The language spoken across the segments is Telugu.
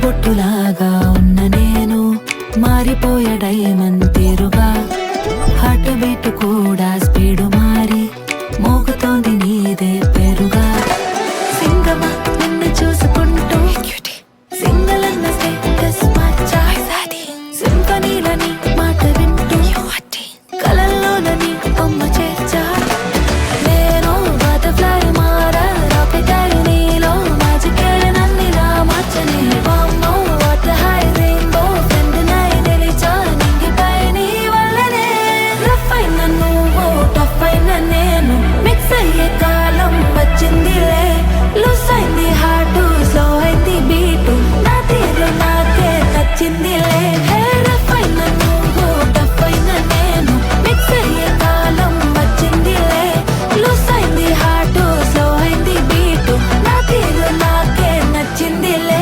బొట్టులాగా ఉన్న నేను మారిపోయే డైమండ్ తీరుగా హార్ట్ బీట్ కూడా స్పీడు మారి మోగుతోంది నీదే పేరుగా సింగమా నిన్ను చూసుకుంటూ సింగల్ అన్న స్టేటస్ మార్చాయి సింఫనీలని మాట వింటూ కలల్లోనని బొమ్మ చేర్చా నేను బటర్ఫ్లై మారా రాకెట్ అయి నీలో మ్యాజిక్ నన్నిలా మార్చని వామ్మో వాట్ హై రెయిన్బో ఫ్రెండ్ నై నిలిచా నింగిపై నీ వల్లనే రఫ్ అయిన నువ్వు టఫ్ అయిన నేను మిక్స్ అయ్యే కాలం వచ్చిందిలే లూస్ అయింది హార్ట్ స్లో అయింది బీట్ నా తీరు నాకే నచ్చిందిలే రఫ్ అయిన నువ్వు టఫ్ అయిన నేను మిక్స్ అయ్యే కాలం వచ్చిందిలే లూస్ అయింది హార్ట్ స్లో అయింది బీట్ నా తీరు నాకే నచ్చిందిలే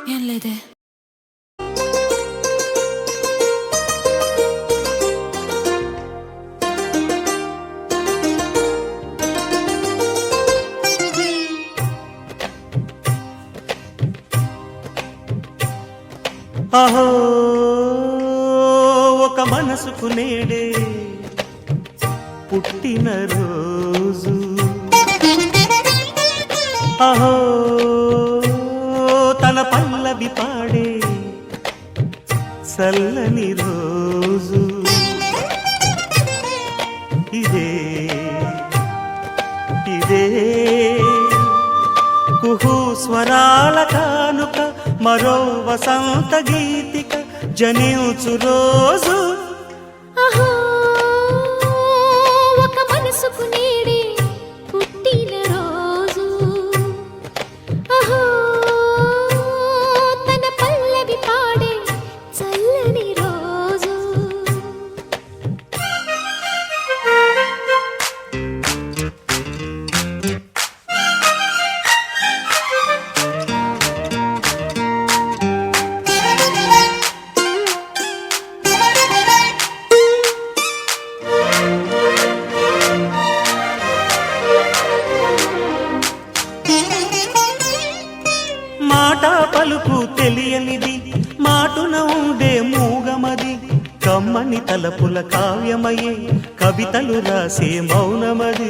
ఏం లేదే అహో ఒక మనసుకు నేడే పుట్టిన రోజు అహో తన పల్లవి పాడే చల్లని రోజు ఇదే ఇదే కుహు స్వరాల కానుక మరో వసంత గీతిక జనించు రోజు అహో ఒక మనసుకు నేడే పుట్టిన రోజు అహో తన పల్లవి పాడే చల్లని రోజు తలపుల కావ్యమయే కవితలు రాసే మౌనమది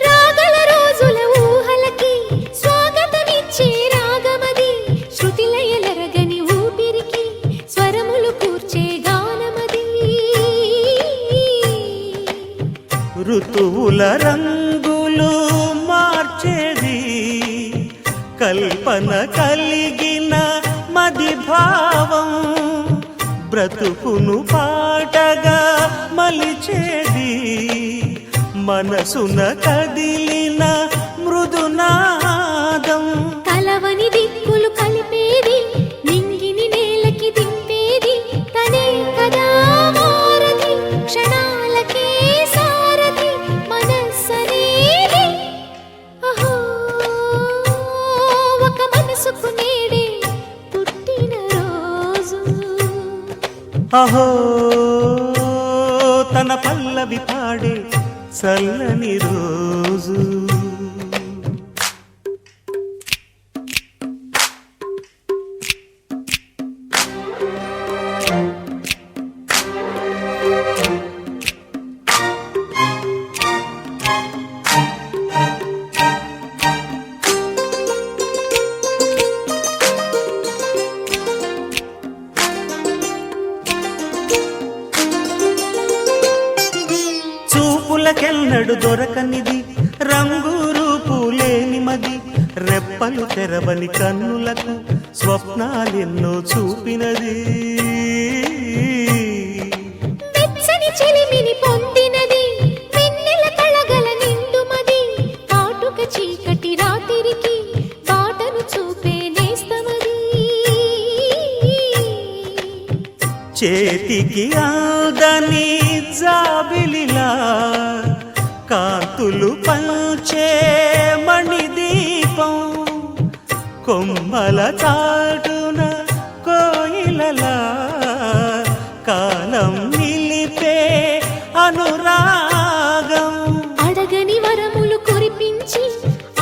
రాగల రోజుల ఊహలకి స్వాగతమిచ్చే రాగమది శృతిలయలరగని ఊపిరికి స్వరములు కూర్చే గానమది ఋతువుల రంగులు మార్చేది కల్పన కలిగిన మది భావం బ్రతుకును పాటగా మలిచేది మనసున కదిలిన మృదునాదం కలవని దిక్కులు కలిపేది నింగిని నేలకి దింపేది తనే కదా మారది క్షణాలకే సారథి మనస్సనేది అహో ఒక మనసుకు నేడే పుట్టిన రోజు అహో తన పల్లవి పాడే చల్లని రోజు చూపులకెన్నడు దొరకనిది రంగు రూపు లేని మది రెప్పలు తెరవని కన్నులకు స్వప్నాలెన్నో చూపినది వెచ్చని చెలిమిని పొందినది వెన్నెల కళగల నిండుమది కాటుక చీకటి రాత్రికి బాటను చూపే నేస్తమది చేతికి ఆదని జాబిలిలా కాంతులు పంచే మణిదీపం కొమ్మల చాటున కోయిలలా కాలం నిలిపే అనురాగం అడగని వరములు కురిపించి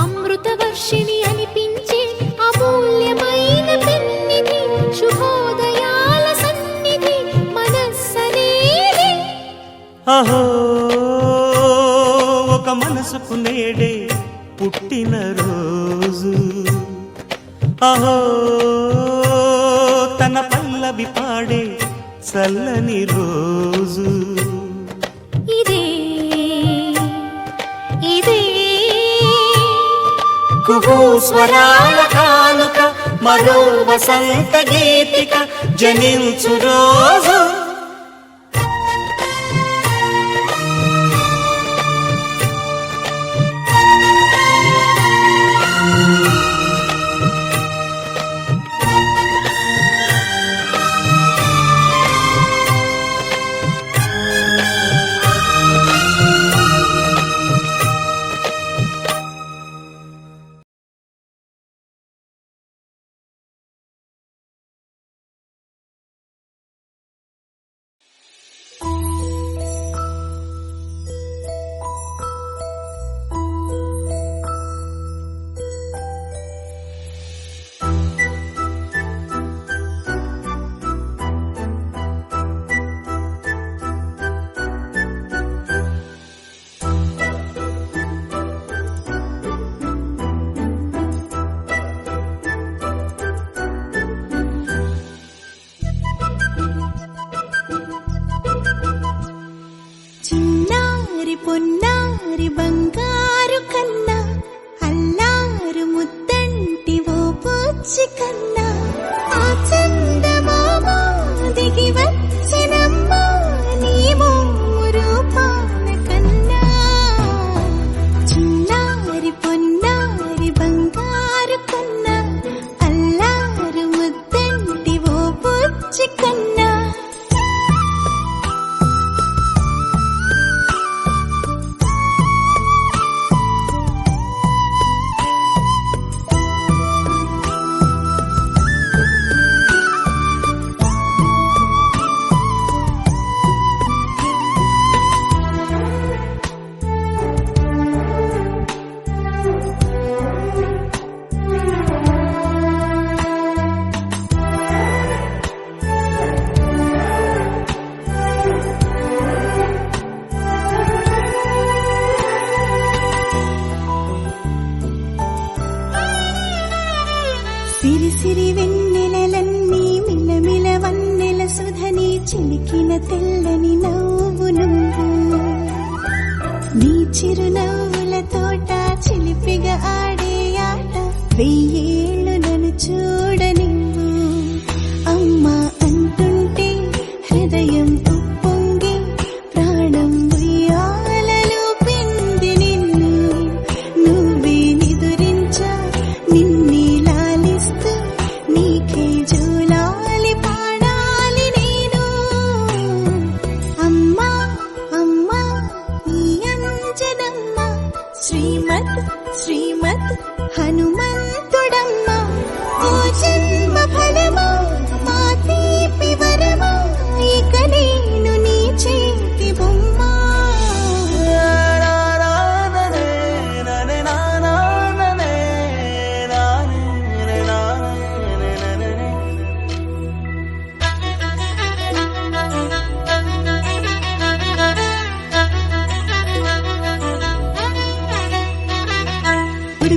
అమృత వర్షిణి అనిపించే అమూల్యమైన పెన్నిధి శుభోదయాల సన్నిధి మనస్సనేది అహో ఒక మనసుకు నేడే పుట్టిన రోజు అహో తన పల్లవి పాడే చల్లని రోజు ఇదే ఇదే కుహూ స్వరాల కానుక మరో వసంత గీతిక జనించు రోజు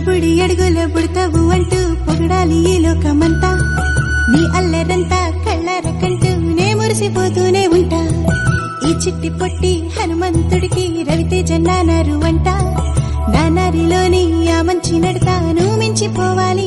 బుడి అడుగుల బుడతావు అంటూ పొగడాలి ఈ లోకమంతా నీ అల్లరంతా కళ్ళార కంటూ నే మురిసిపోతూనే ఉంటా ఈ చిట్టి పొట్టి హనుమంతుడికి రవితేజ నానారు అంట నానారిలోని ఆ మంచి నడతాను మించిపోవాలి